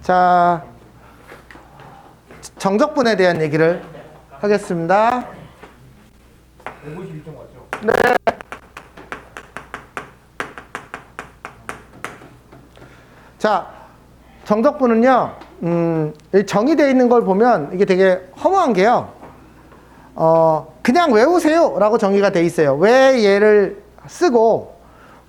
자, 정적분에 대한 얘기를 하겠습니다. 152점 맞죠? 네. 자, 정적분은요, 정의되어 있는 걸 보면 이게 되게 허무한 게요. 그냥 외우세요 라고 정의가 돼 있어요. 왜 얘를 쓰고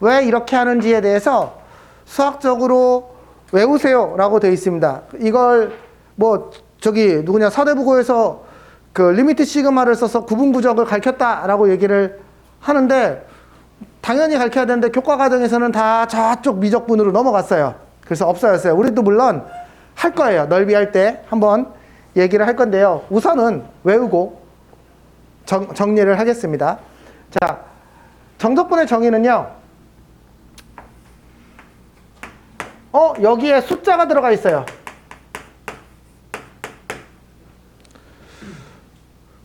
왜 이렇게 하는지에 대해서 수학적으로 외우세요 라고 되어 있습니다. 이걸 뭐 저기 누구냐 서대부고에서 그 리미트 시그마를 써서 구분구적을 가르쳤다 라고 얘기를 하는데, 당연히 가르쳐야 되는데 교과 과정에서는 다 저쪽 미적분으로 넘어갔어요. 그래서 없어졌어요. 우리도 물론 할 거예요. 넓이할 때 한번 얘기를 할 건데요. 우선은 외우고 정리를 하겠습니다. 자, 정적분의 정의는요. 여기에 숫자가 들어가 있어요.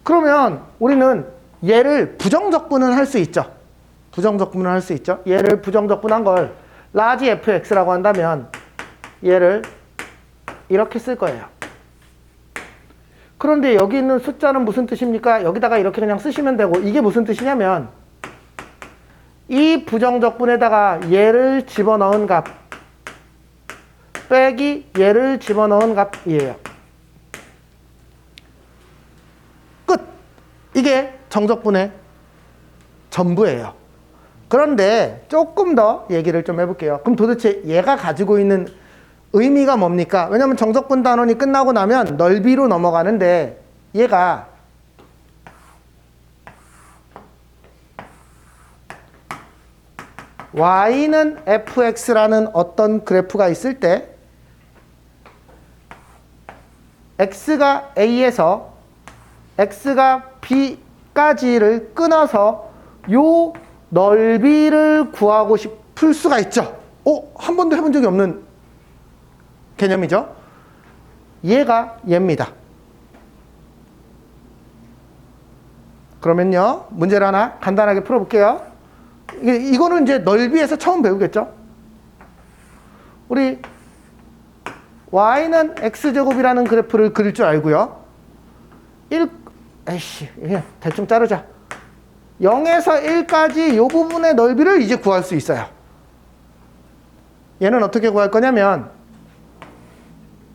그러면 우리는 얘를 부정적분은 할 수 있죠. 부정적분은 할 수 있죠. 얘를 부정적분한 걸 라지 fx라고 한다면 얘를 이렇게 쓸 거예요. 그런데 여기 있는 숫자는 무슨 뜻입니까? 여기다가 이렇게 그냥 쓰시면 되고, 이게 무슨 뜻이냐면 이 부정적분에다가 얘를 집어넣은 값 빼기 얘를 집어넣은 값이에요. 끝! 이게 정적분의 전부예요. 그런데 조금 더 얘기를 좀 해볼게요. 그럼 도대체 얘가 가지고 있는 의미가 뭡니까? 왜냐면 정적분 단원이 끝나고 나면 넓이로 넘어가는데, 얘가 y는 fx라는 어떤 그래프가 있을 때 x가 a에서 x가 b까지를 끊어서 요 넓이를 구하고 싶을 수가 있죠. 한 번도 해본 적이 없는 개념이죠. 얘가 얘입니다. 그러면요, 문제를 하나 간단하게 풀어볼게요. 이거는 이제 넓이에서 처음 배우겠죠. 우리 y는 x제곱이라는 그래프를 그릴 줄 알고요. 대충 자르자. 0에서 1까지 이 부분의 넓이를 이제 구할 수 있어요. 얘는 어떻게 구할 거냐면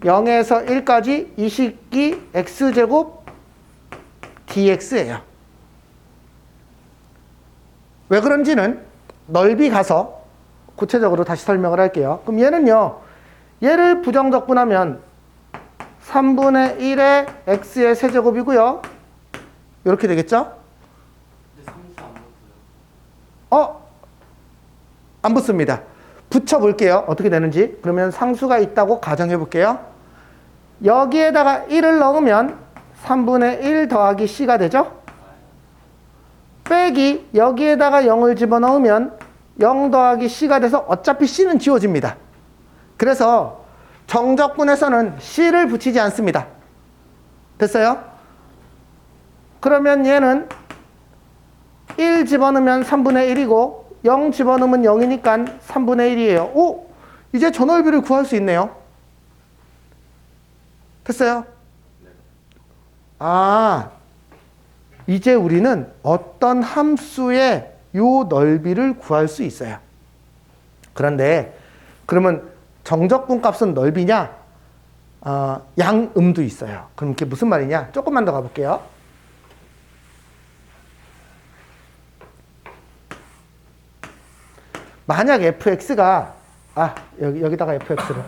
0에서 1까지 이 식이 x제곱 dx예요. 왜 그런지는 넓이 가서 구체적으로 다시 설명을 할게요. 그럼 얘는요, 얘를 부정적분하면 3분의 1의 x의 세제곱이고요. 이렇게 되겠죠? 근데 상수 안 붙어요. 안 붙습니다. 붙여볼게요. 어떻게 되는지. 그러면 상수가 있다고 가정해 볼게요. 여기에다가 1을 넣으면 3분의 1 더하기 c가 되죠? 빼기 여기에다가 0을 집어넣으면 0 더하기 c가 돼서 어차피 c는 지워집니다. 그래서 정적분에서는 c를 붙이지 않습니다. 됐어요? 그러면 얘는 1 집어넣으면 3분의 1이고 0 집어넣으면 0이니까 3분의 1이에요. 이제 저 넓이를 구할 수 있네요. 됐어요? 이제 우리는 어떤 함수의 요 넓이를 구할 수 있어요. 그런데 그러면 정적분 값은 넓이냐? 양음도 있어요. 그럼 이게 무슨 말이냐? 조금만 더 가볼게요. 만약 fx가 여기다가 fx를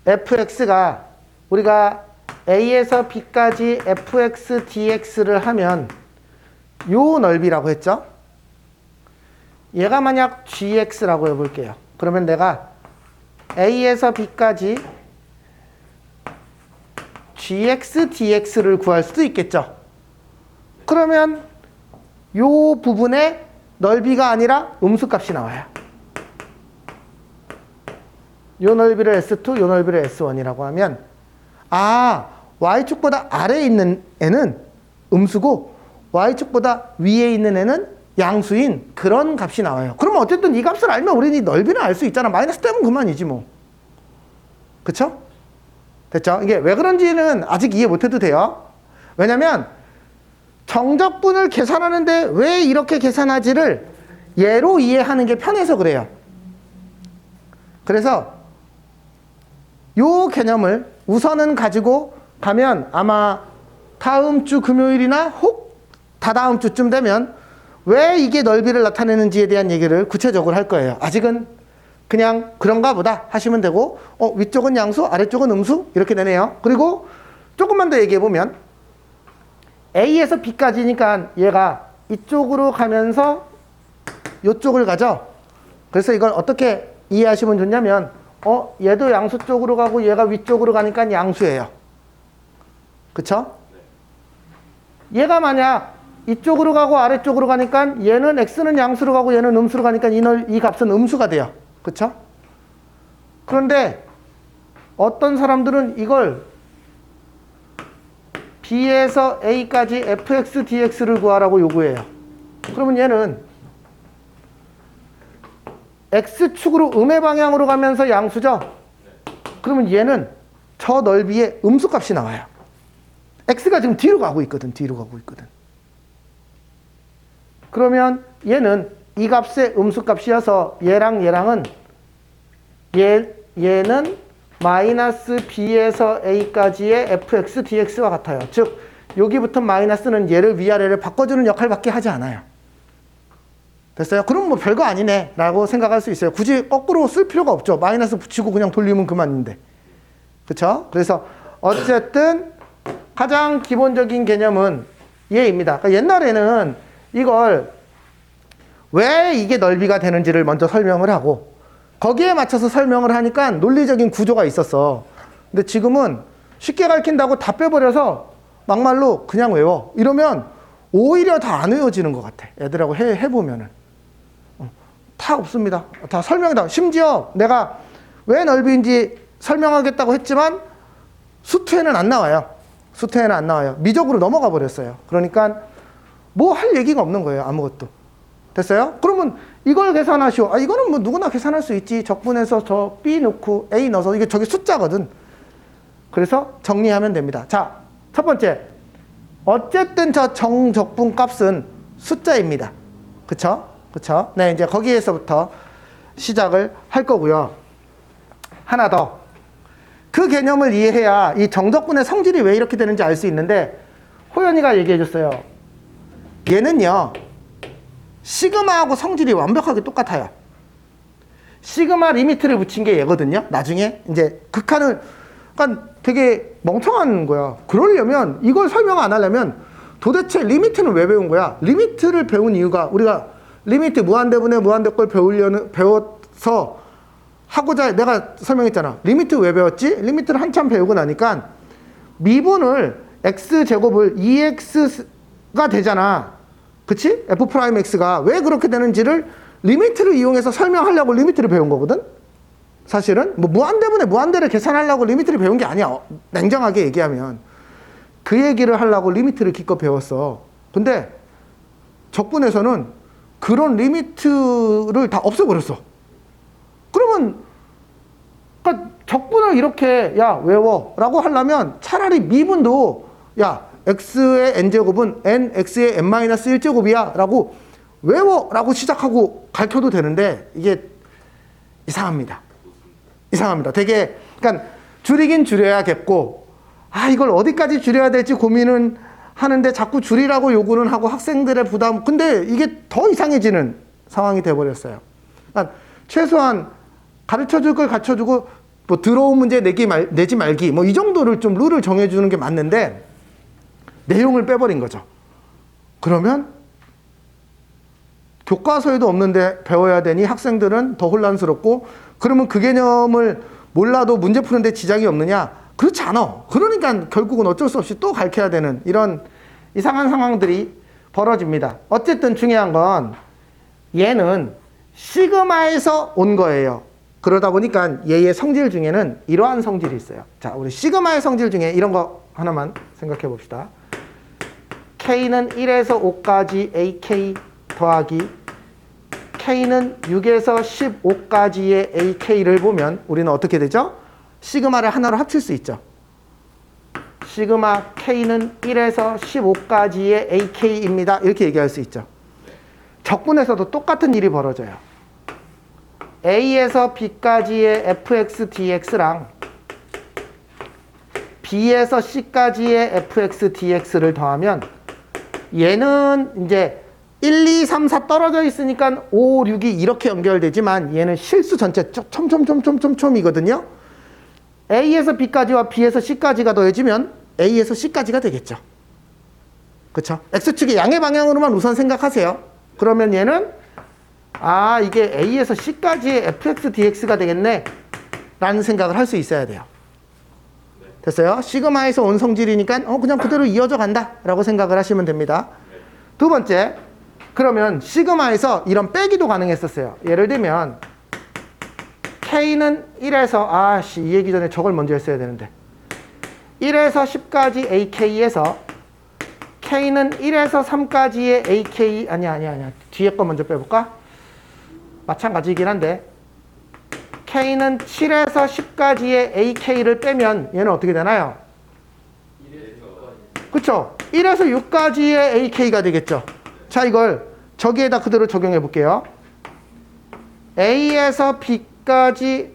fx가 우리가 a에서 b까지 fx dx를 하면 요 넓이라고 했죠. 얘가 만약 gx라고 해볼게요. 그러면 내가 a에서 b까지 gx dx를 구할 수도 있겠죠. 그러면 요 부분의 넓이가 아니라 음수값이 나와요. 요 넓이를 S2, 요 넓이를 S1이라고 하면 y축보다 아래에 있는 애는 음수고 y축보다 위에 있는 애는 양수인 그런 값이 나와요. 그러면 어쨌든 이 값을 알면 우리는 이 넓이는 알 수 있잖아. 마이너스 되면 그만이지 뭐. 그쵸? 됐죠? 이게 왜 그런지는 아직 이해 못해도 돼요. 왜냐면 정적분을 계산하는데 왜 이렇게 계산하지를 얘로 이해하는 게 편해서 그래요. 그래서 요 개념을 우선은 가지고 가면 아마 다음 주 금요일이나 혹 다다음 주쯤 되면 왜 이게 넓이를 나타내는지에 대한 얘기를 구체적으로 할 거예요. 아직은 그냥 그런가 보다 하시면 되고 위쪽은 양수, 아래쪽은 음수 이렇게 되네요. 그리고 조금만 더 얘기해 보면 A에서 B까지니까 얘가 이쪽으로 가면서 이쪽을 가죠. 그래서 이걸 어떻게 이해하시면 좋냐면 얘도 양수 쪽으로 가고 얘가 위쪽으로 가니까 양수예요. 그쵸? 얘가 만약 이쪽으로 가고 아래쪽으로 가니까 얘는 x는 양수로 가고 얘는 음수로 가니까 이 값은 음수가 돼요. 그쵸? 그런데 어떤 사람들은 이걸 b에서 a까지 fx dx를 구하라고 요구해요. 그러면 얘는 x축으로 음의 방향으로 가면서 양수죠? 그러면 얘는 저 넓이의 음수값이 나와요. x가 지금 뒤로 가고 있거든. 그러면 얘는 이 값의 음수값이어서 얘랑은 얘는 마이너스 b에서 a까지의 fx dx와 같아요. 즉 여기부터 마이너스는 얘를 위아래를 바꿔주는 역할밖에 하지 않아요. 됐어요? 그럼 뭐 별거 아니네 라고 생각할 수 있어요. 굳이 거꾸로 쓸 필요가 없죠. 마이너스 붙이고 그냥 돌리면 그만인데. 그쵸? 그래서 어쨌든 가장 기본적인 개념은 얘입니다. 그러니까 옛날에는 이걸 왜 이게 넓이가 되는지를 먼저 설명을 하고 거기에 맞춰서 설명을 하니까 논리적인 구조가 있었어. 근데 지금은 쉽게 가르친다고 다 빼버려서 막말로 그냥 외워. 이러면 오히려 다 안 외워지는 것 같아. 애들하고 해보면은. 다 없습니다. 다 설명이 다. 심지어 내가 왜 넓이인지 설명하겠다고 했지만 수트에는 안 나와요. 미적으로 넘어가 버렸어요. 그러니까 뭐 할 얘기가 없는 거예요. 아무것도. 됐어요? 그러면 이걸 계산하시오. 이거는 뭐 누구나 계산할 수 있지. 적분해서 저 B 넣고 A 넣어서 이게 저기 숫자거든. 그래서 정리하면 됩니다. 자, 첫 번째. 어쨌든 저 정적분 값은 숫자입니다. 그쵸? 네, 이제 거기에서부터 시작을 할 거고요. 하나 더. 그 개념을 이해해야 이 정적분의 성질이 왜 이렇게 되는지 알 수 있는데 호연이가 얘기해 줬어요. 얘는요. 시그마하고 성질이 완벽하게 똑같아요. 시그마 리미트를 붙인 게 얘거든요. 나중에 이제 극한을 그러니까 되게 멍청한 거야. 그러려면 이걸 설명 안 하려면 도대체 리미트는 왜 배운 거야? 리미트를 배운 이유가 우리가 리미트 무한대분의 무한대 걸 배워서 하고자 내가 설명했잖아. 리미트 왜 배웠지? 리미트를 한참 배우고 나니까 미분을 x제곱을 2x가 되잖아. 그치? f'x가 왜 그렇게 되는지를 리미트를 이용해서 설명하려고 리미트를 배운 거거든? 사실은 뭐 무한대분의 무한대를 계산하려고 리미트를 배운 게 아니야. 냉정하게 얘기하면. 그 얘기를 하려고 리미트를 기껏 배웠어. 근데 적분에서는 그런 리미트를 다 없애버렸어. 그러면 그러니까 적분을 이렇게 외워 라고 하려면 차라리 미분도 x의 n제곱은 nx의 n-1제곱이야 라고 외워 라고 시작하고 가르쳐도 되는데 이게 이상합니다. 되게 그러니까 줄이긴 줄여야겠고 이걸 어디까지 줄여야 될지 고민은 하는데 자꾸 줄이라고 요구는 하고 학생들의 부담 근데 이게 더 이상해지는 상황이 돼버렸어요. 그러니까 최소한 가르쳐줄 걸 가르쳐주고 뭐 들어온 문제 내지 말기 뭐 이 정도를 좀 룰을 정해주는 게 맞는데 내용을 빼버린 거죠. 그러면 교과서에도 없는데 배워야 되니 학생들은 더 혼란스럽고 그러면 그 개념을 몰라도 문제 푸는데 지장이 없느냐? 그렇지 않아. 그러니까 결국은 어쩔 수 없이 또 가르쳐야 되는 이런 이상한 상황들이 벌어집니다. 어쨌든 중요한 건 얘는 시그마에서 온 거예요. 그러다 보니까 얘의 성질 중에는 이러한 성질이 있어요. 자, 우리 시그마의 성질 중에 이런 거 하나만 생각해 봅시다. K는 1에서 5까지 AK 더하기 K는 6에서 15까지의 AK를 보면 우리는 어떻게 되죠? 시그마를 하나로 합칠 수 있죠. 시그마 K는 1에서 15까지의 AK입니다. 이렇게 얘기할 수 있죠. 적분에서도 똑같은 일이 벌어져요. A에서 B까지의 fx dx랑 B에서 C까지의 fx dx를 더하면 얘는 이제 1, 2, 3, 4 떨어져 있으니까 5, 6이 이렇게 연결되지만 얘는 실수 전체 촘촘촘촘촘이거든요. A에서 B까지와 B에서 C까지가 더해지면 A에서 C까지가 되겠죠. 그렇죠? X축의 양의 방향으로만 우선 생각하세요. 그러면 얘는 아 이게 A에서 C까지의 fx dx가 되겠네 라는 생각을 할 수 있어야 돼요. 됐어요? 시그마에서 온 성질이니까 그냥 그대로 이어져 간다 라고 생각을 하시면 됩니다. 두 번째, 그러면 시그마에서 이런 빼기도 가능했었어요. 예를 들면 K는 1에서 이 얘기 전에 저걸 먼저 했어야 되는데 1에서 10까지 AK에서 K는 1에서 3까지의 AK 아니야 뒤에 거 먼저 빼볼까? 마찬가지이긴 한데 K는 7에서 10까지의 AK를 빼면 얘는 어떻게 되나요? 1에서 6까지. 그쵸? 1에서 6까지의 AK가 되겠죠. 자, 이걸 저기에다 그대로 적용해 볼게요. A에서 B까지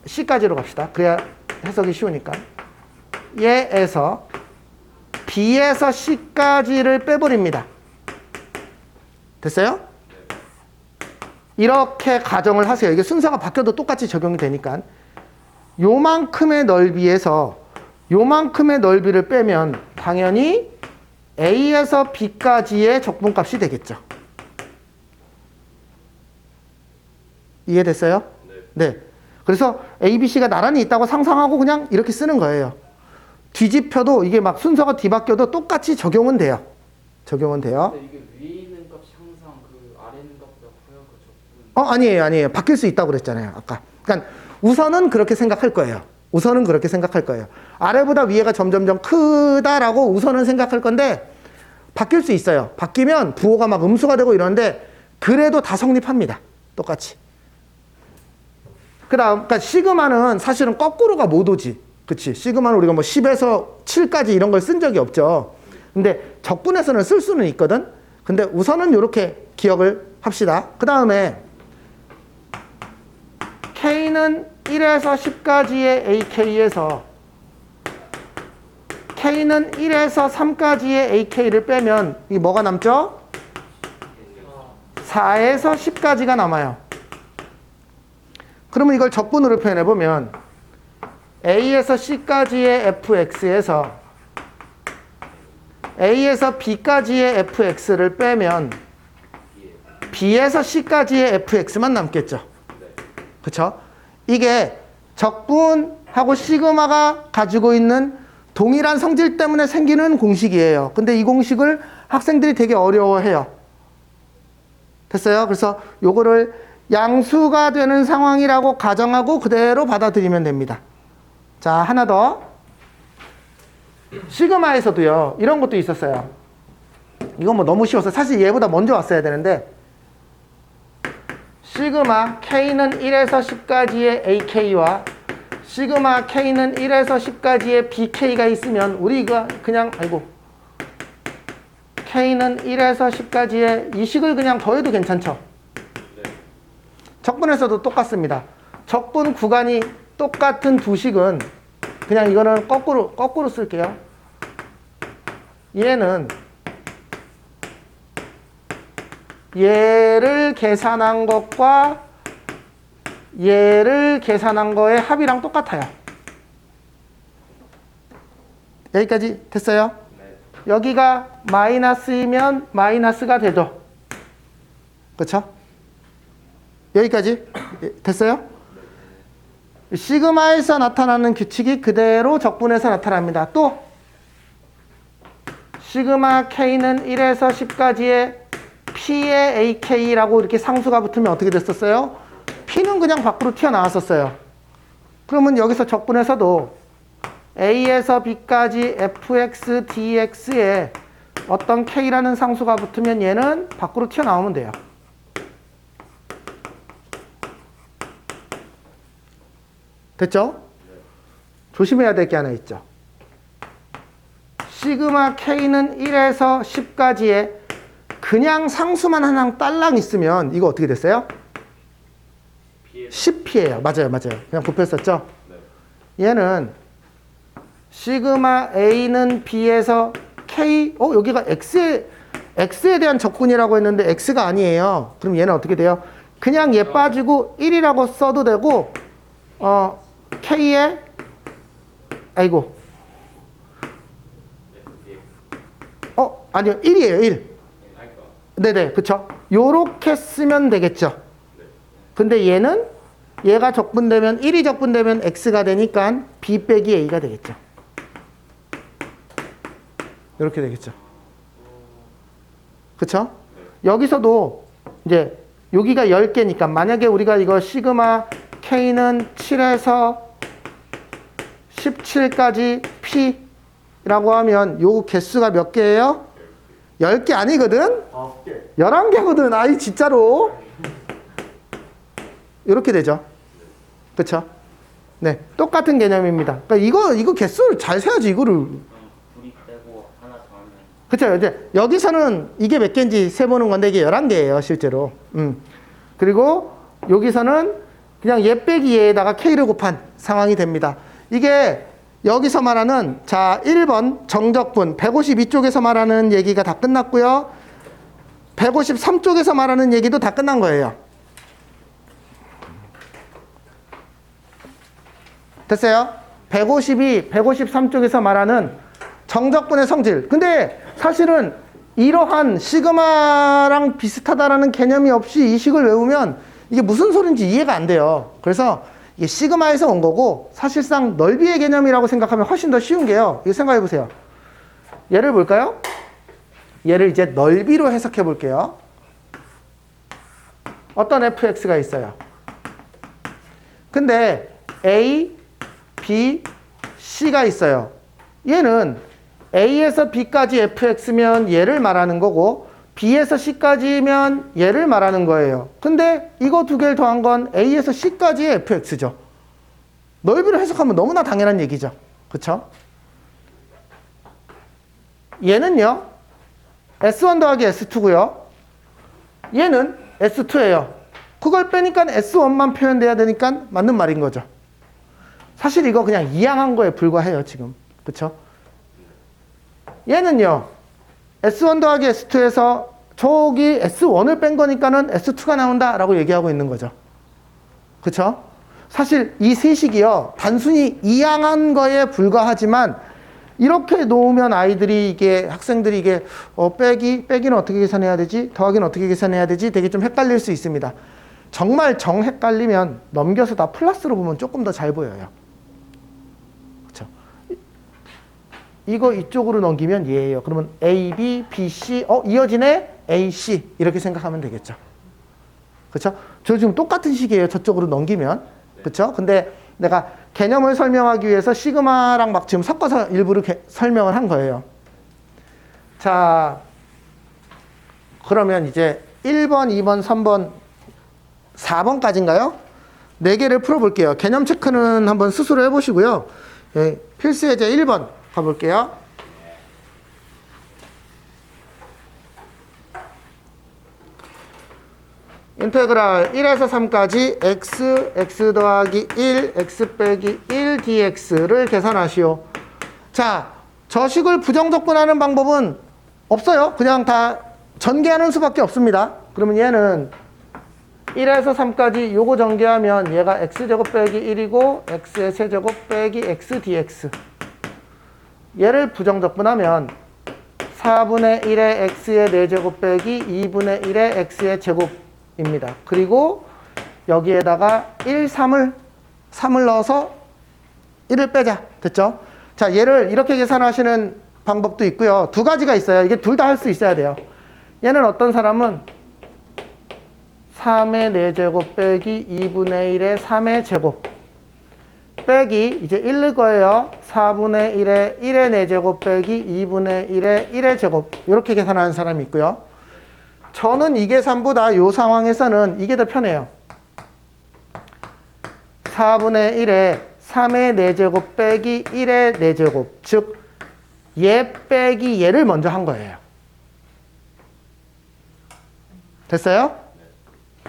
C까지로 갑시다. 그래야 해석이 쉬우니까. 얘에서 B에서 C까지를 빼버립니다. 됐어요? 이렇게 가정을 하세요. 이게 순서가 바뀌어도 똑같이 적용이 되니까. 요만큼의 넓이에서 요만큼의 넓이를 빼면 당연히 A에서 B까지의 적분값이 되겠죠. 이해됐어요? 네. 그래서 A, B, C가 나란히 있다고 상상하고 그냥 이렇게 쓰는 거예요. 뒤집혀도 이게 막 순서가 뒤바뀌어도 똑같이 적용은 돼요. 적용은 돼요. 근데 이게 위에 있는 값이 항상 그 아래 있는 값보다 커요? 그 적분. 아니에요. 바뀔 수 있다고 그랬잖아요. 아까. 그러니까 우선은 그렇게 생각할 거예요. 우선은 그렇게 생각할 거예요. 아래보다 위에가 점점점 크다라고 우선은 생각할 건데 바뀔 수 있어요. 바뀌면 부호가 막 음수가 되고 이러는데 그래도 다 성립합니다. 똑같이. 그러니까 시그마는 사실은 거꾸로가 못 오지. 그치? 시그마는 우리가 뭐 10에서 7까지 이런 걸 쓴 적이 없죠. 근데 적분에서는 쓸 수는 있거든. 근데 우선은 이렇게 기억을 합시다. 그 다음에 K는 1에서 10까지의 AK에서 K는 1에서 3까지의 AK를 빼면 이 뭐가 남죠? 4에서 10까지가 남아요. 그러면 이걸 적분으로 표현해보면 A에서 C까지의 fx에서 A에서 B까지의 fx를 빼면 B에서 C까지의 fx만 남겠죠. 그쵸? 이게 적분하고 시그마가 가지고 있는 동일한 성질 때문에 생기는 공식이에요. 근데 이 공식을 학생들이 되게 어려워해요. 됐어요? 그래서 요거를 양수가 되는 상황이라고 가정하고 그대로 받아들이면 됩니다. 자, 하나 더. 시그마에서도요, 이런 것도 있었어요. 이건 뭐 너무 쉬워서 사실 얘보다 먼저 왔어야 되는데 시그마 K는 1에서 10까지의 AK와 시그마 K는 1에서 10까지의 BK가 있으면 우리가 그냥 K는 1에서 10까지의 이 식을 그냥 더해도 괜찮죠. 적분에서도 똑같습니다. 적분 구간이 똑같은 두 식은 그냥 이거는 거꾸로 쓸게요. 얘는 얘를 계산한 것과 얘를 계산한 거의 합이랑 똑같아요. 여기까지 됐어요? 여기가 마이너스이면 마이너스가 되죠. 그렇죠? 여기까지 됐어요? 시그마에서 나타나는 규칙이 그대로 적분에서 나타납니다. 또 시그마 K는 1에서 10까지의 P의 AK라고 이렇게 상수가 붙으면 어떻게 됐었어요? P는 그냥 밖으로 튀어나왔었어요. 그러면 여기서 적분에서도 A에서 B까지 fx dx의 어떤 K라는 상수가 붙으면 얘는 밖으로 튀어나오면 돼요. 됐죠? 조심해야 될 게 하나 있죠. 시그마 K는 1에서 10까지의 그냥 상수만 하나 딸랑 있으면 이거 어떻게 됐어요? 10P예요. 맞아요. 그냥 곱했었죠? 얘는 시그마 A는 B에서 K, 여기가 X에 대한 적분이라고 했는데 X가 아니에요. 그럼 얘는 어떻게 돼요? 그냥 얘 빠지고 1이라고 써도 되고, K에, 아니요, 1이에요, 1. 네네, 그쵸. 요렇게 쓰면 되겠죠. 근데 얘가 적분되면, 1이 적분되면 X가 되니까 B 빼기 A가 되겠죠. 이렇게 되겠죠. 그쵸? 여기서도 이제 여기가 10개니까 만약에 우리가 이거 시그마 K는 7에서 17까지 P라고 하면 요 개수가 몇 개예요? 10개 아니거든? 11개거든. 아이 진짜로. 이렇게 되죠. 그쵸? 네. 똑같은 개념입니다. 그러니까 이거 개수를 잘 세야지, 이거를. 그쵸. 이제 여기서는 이게 몇 개인지 세보는 건데 이게 11개예요, 실제로. 그리고 여기서는 그냥 얘 빼기 얘에다가 K를 곱한 상황이 됩니다. 이게 여기서 말하는, 자, 1번 정적분, 152쪽에서 말하는 얘기가 다 끝났고요. 153쪽에서 말하는 얘기도 다 끝난 거예요. 됐어요? 153쪽에서 말하는 정적분의 성질. 근데 사실은 이러한 시그마랑 비슷하다라는 개념이 없이 이 식을 외우면 이게 무슨 소린지 이해가 안 돼요. 그래서 이게 시그마에서 온 거고 사실상 넓이의 개념이라고 생각하면 훨씬 더 쉬운 게요. 이거 생각해 보세요. 얘를 볼까요? 얘를 이제 넓이로 해석해 볼게요. 어떤 fx가 있어요. 근데 a, b, c가 있어요. 얘는 a에서 b까지 fx면 얘를 말하는 거고 b에서 c까지면 얘를 말하는 거예요. 근데 이거 두 개를 더한 건 a에서 c까지의 fx죠. 넓이로 해석하면 너무나 당연한 얘기죠. 그쵸? 얘는요, S1 더하기 S2고요. 얘는 S2예요. 그걸 빼니까 S1만 표현돼야 되니까 맞는 말인 거죠. 사실 이거 그냥 이양한 거에 불과해요, 지금. 그쵸? 얘는요, S1 더하기 S2에서 저기 S1을 뺀 거니까는 S2가 나온다라고 얘기하고 있는 거죠. 그쵸? 사실 이 세식이요, 단순히 이양한 거에 불과하지만 이렇게 놓으면 학생들이 이게 빼기는 어떻게 계산해야 되지? 더하기는 어떻게 계산해야 되지? 되게 좀 헷갈릴 수 있습니다. 정말 헷갈리면 넘겨서 다 플러스로 보면 조금 더 잘 보여요. 그쵸? 이거 이쪽으로 넘기면 얘예요. 그러면 A, B, B, C, 이어지네? A, C 이렇게 생각하면 되겠죠. 그쵸? 저 지금 똑같은 식이에요. 저쪽으로 넘기면. 그쵸? 근데 내가 개념을 설명하기 위해서 시그마랑 막 지금 섞어서 일부러 설명을 한 거예요. 자, 그러면 이제 1번, 2번, 3번, 4번까지인가요? 4개를 풀어볼게요. 개념 체크는 한번 스스로 해보시고요. 예, 필수 예제 1번 가볼게요. 인테그랄 1에서 3까지 x 더하기 1, x 빼기 1 dx를 계산하시오. 자, 저 식을 부정적분하는 방법은 없어요. 그냥 다 전개하는 수밖에 없습니다. 그러면 얘는 1에서 3까지 요거 전개하면 얘가 x제곱 빼기 1이고 x의 세제곱 빼기 x dx. 얘를 부정적분하면 4분의 1의 x의 4제곱 빼기 2분의 1의 x의 제곱입니다. 그리고 여기에다가 1, 3을 넣어서 1을 빼자. 됐죠? 자, 얘를 이렇게 계산하시는 방법도 있고요. 두 가지가 있어요. 이게 둘 다 할 수 있어야 돼요. 얘는 어떤 사람은 3의 4제곱 빼기 2분의 1의 3의 제곱. 빼기 이제 1일 거예요. 4분의 1의 1의 4제곱 빼기 2분의 1의 1의 제곱 이렇게 계산하는 사람이 있고요. 저는 이 계산보다 이 상황에서는 이게 더 편해요. 4분의 1의 3의 4제곱 빼기 1의 4제곱 즉 얘 빼기 얘를 먼저 한 거예요. 됐어요?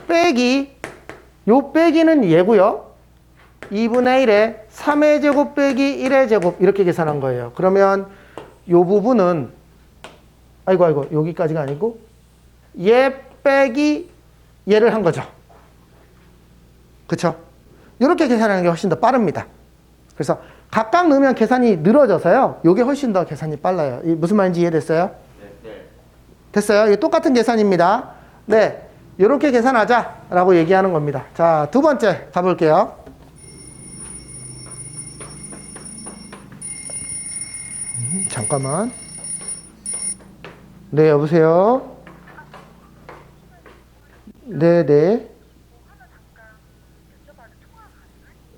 빼기 요 빼기는 얘고요. 2분의 1에 3의 제곱 빼기 1의 제곱 이렇게 계산한 거예요. 그러면 요 부분은 아이고 여기까지가 아니고 얘 빼기 얘를 한 거죠. 그쵸? 이렇게 계산하는 게 훨씬 더 빠릅니다. 그래서 각각 넣으면 계산이 늘어져서요. 요게 훨씬 더 계산이 빨라요. 무슨 말인지 이해됐어요? 네. 됐어요? 이게 똑같은 계산입니다. 네, 이렇게 계산하자라고 얘기하는 겁니다. 자, 두 번째 가볼게요. 잠깐만. 네, 여보세요? 네.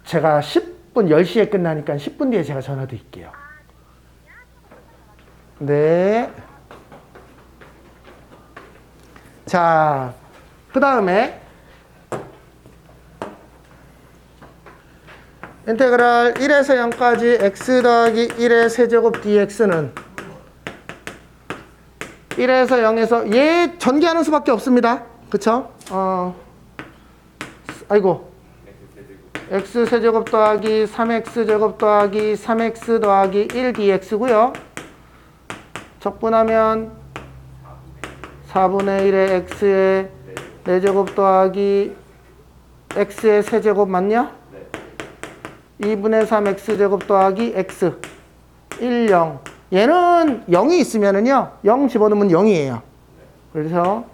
제가 10분, 10시에 끝나니까 10분 뒤에 제가 전화 드릴게요. 네. 자, 그 다음에 인테그랄 1에서 0까지 x 더하기 1의 세제곱 dx는 1에서 0에서 얘 전개하는 수밖에 없습니다. 그쵸? 아이고 x세제곱 더하기 3x제곱 더하기 3x 더하기 1 dx고요. 적분하면 4분의 1의 x의 4제곱 더하기 x의 세제곱 맞냐? 2분의 3 x제곱 더하기 x 1, 0 얘는 0이 있으면은요 0 집어넣으면 0이에요. 그래서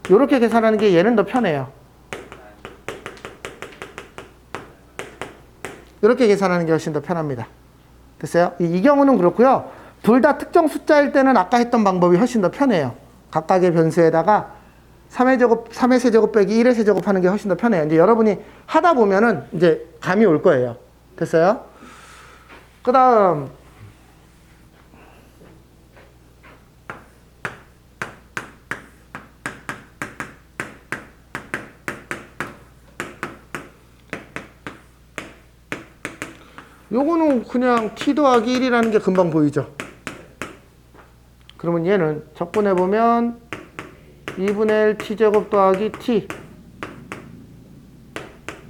이렇게 계산하는 게 얘는 더 편해요. 이렇게 계산하는 게 훨씬 더 편합니다. 됐어요? 이 경우는 그렇고요. 둘 다 특정 숫자일 때는 아까 했던 방법이 훨씬 더 편해요. 각각의 변수에다가 3의 세제곱 빼기 1의 세제곱 하는 게 훨씬 더 편해요. 이제 여러분이 하다 보면은 이제 감이 올 거예요. 됐어요? 그 다음 요거는 그냥 t 더하기 1이라는 게 금방 보이죠? 그러면 얘는 적분해보면 2분의 1 t제곱 더하기 t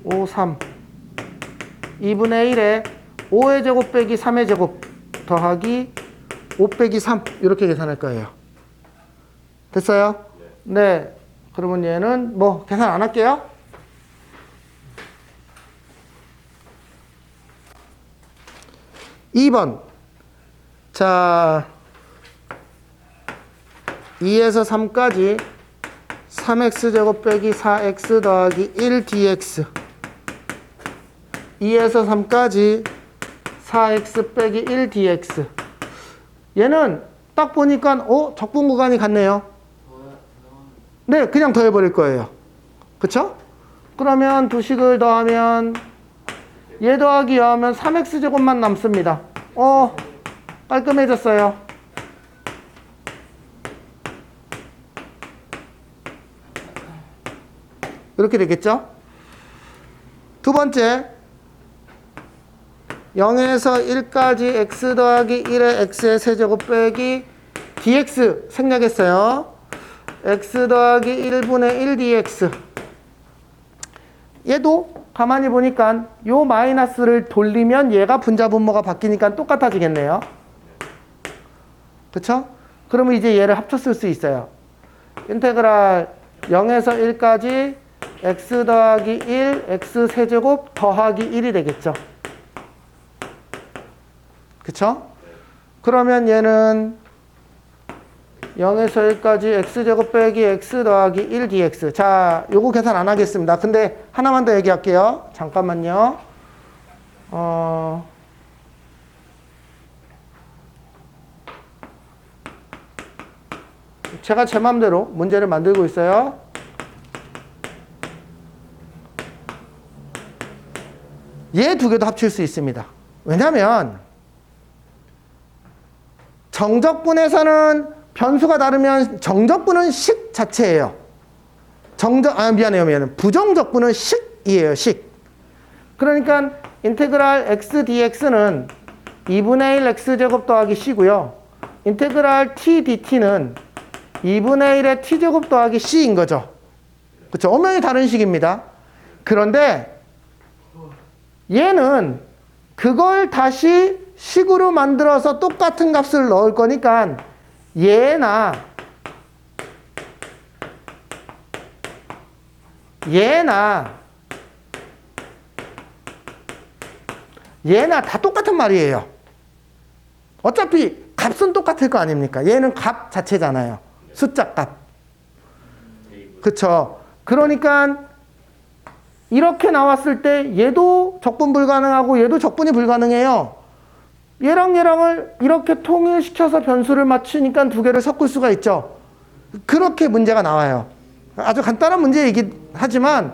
5, 3 2분의 1에 5의 제곱 빼기 3의 제곱 더하기 5 빼기 3 이렇게 계산할 거예요. 됐어요? 네. 그러면 얘는 뭐 계산 안 할게요. 2번. 자, 2에서 3까지 3x제곱 빼기 4x 더하기 1 dx 2에서 3까지 4x 빼기 1 dx 얘는 딱 보니까 적분 구간이 같네요. 네, 그냥 더해버릴 거예요. 그쵸? 그러면 두 식을 더하면 얘 더하기 하면 3x제곱만 남습니다. 깔끔해졌어요. 이렇게 되겠죠? 두 번째 0에서 1까지 x 더하기 1의 x의 세제곱 빼기 dx 생략했어요. x 더하기 1분의 1 dx 얘도 가만히 보니까 요 마이너스를 돌리면 얘가 분자분모가 바뀌니까 똑같아지겠네요. 그쵸? 그러면 이제 얘를 합쳤을 수 있어요. 인테그랄 0에서 1까지 x 더하기 1 x 세제곱 더하기 1이 되겠죠. 그쵸? 그러면 얘는 0에서 1까지 x제곱 빼기 x 더하기 1 dx. 자, 요거 계산 안 하겠습니다. 근데 하나만 더 얘기할게요. 잠깐만요. 제가 제 맘대로 문제를 만들고 있어요. 얘 두 개도 합칠 수 있습니다. 왜냐하면 정적분에서는 변수가 다르면 정적분은 식 자체예요. 미안해요. 부정적분은 식이에요. 식. 그러니까 인테그랄 x dx는 2분의 1 x제곱 더하기 c고요. 인테그랄 t dt는 2분의 1의 t제곱 더하기 c인 거죠. 그렇죠? 엄연히 다른 식입니다. 그런데 얘는 그걸 다시 식으로 만들어서 똑같은 값을 넣을 거니까 얘나 다 똑같은 말이에요. 어차피 값은 똑같을 거 아닙니까? 얘는 값 자체잖아요. 숫자 값. 그쵸? 그러니까 이렇게 나왔을 때 얘도 적분 불가능하고 얘도 적분이 불가능해요. 얘랑 얘랑을 이렇게 통일시켜서 변수를 맞추니까 두 개를 섞을 수가 있죠. 그렇게 문제가 나와요. 아주 간단한 문제이긴 하지만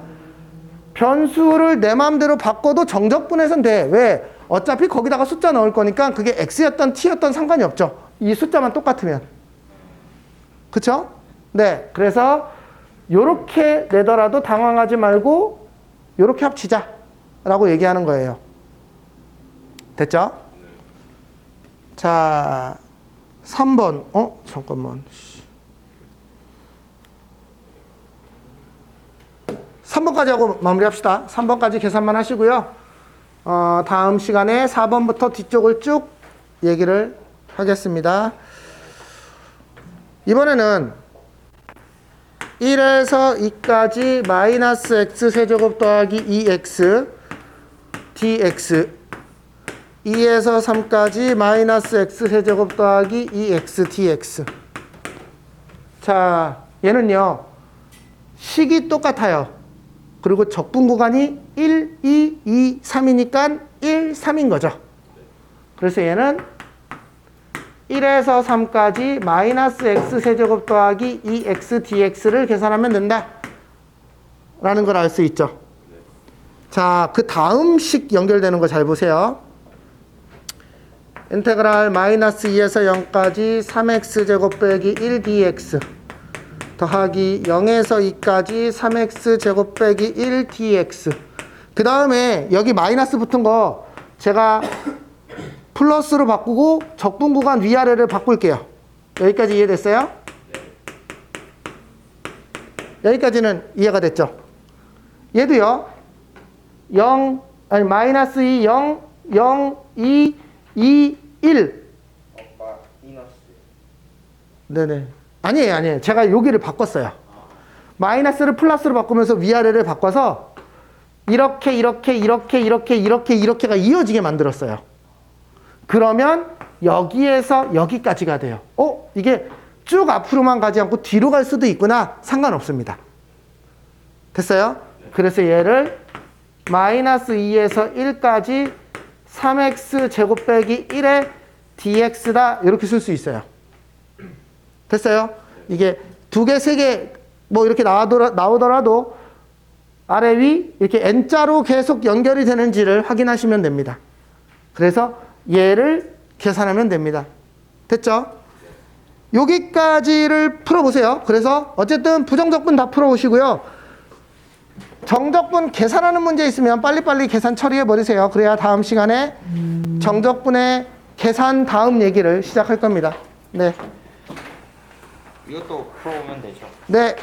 변수를 내 마음대로 바꿔도 정적분해서는 돼. 왜? 어차피 거기다가 숫자 넣을 거니까 그게 x였던 t였던 상관이 없죠. 이 숫자만 똑같으면. 그쵸? 네. 그래서 요렇게 내더라도 당황하지 말고 요렇게 합치자 라고 얘기하는 거예요. 됐죠? 자, 3번. 잠깐만. 3번까지 하고 마무리합시다. 3번까지 계산만 하시고요. 다음 시간에 4번부터 뒤쪽을 쭉 얘기를 하겠습니다. 이번에는 1에서 2까지 마이너스 x 세제곱 더하기 2x dx 2에서 3까지 마이너스 x 세제곱 더하기 2x dx. 자, 얘는요 식이 똑같아요. 그리고 적분 구간이 1, 2, 2, 3이니까 1, 3인 거죠. 그래서 얘는 1에서 3까지 마이너스 x 세제곱 더하기 2x dx를 계산하면 된다 라는 걸 알 수 있죠. 자, 그 다음 식 연결되는 거 잘 보세요. 인테그랄 마이너스 2에서 0까지 3x 제곱 빼기 1 dx 더하기 0에서 2까지 3x 제곱 빼기 1 dx. 그 다음에 여기 마이너스 붙은 거 제가 플러스로 바꾸고 적분 구간 위아래를 바꿀게요. 여기까지 이해됐어요? 여기까지는 이해가 됐죠? 얘도요. 마이너스 2, 0, 0, 2, 2, 1. 네네. 아니에요. 제가 여기를 바꿨어요. 마이너스를 플러스로 바꾸면서 위아래를 바꿔서 이렇게가 이어지게 만들었어요. 그러면 여기에서 여기까지가 돼요. 이게 쭉 앞으로만 가지 않고 뒤로 갈 수도 있구나. 상관없습니다. 됐어요? 그래서 얘를 마이너스 2에서 1까지 3x 제곱 빼기 1의 dx다. 이렇게 쓸 수 있어요. 됐어요? 이게 두 개, 세 개 뭐 이렇게 나오더라도 아래 위 이렇게 n자로 계속 연결이 되는지를 확인하시면 됩니다. 그래서 얘를 계산하면 됩니다. 됐죠? 여기까지를 풀어보세요. 그래서 어쨌든 부정적분 다 풀어오시고요. 정적분 계산하는 문제 있으면 빨리빨리 계산 처리해 버리세요. 그래야 다음 시간에 정적분의 계산 다음 얘기를 시작할 겁니다. 네. 이것도 풀어보면 되죠. 네.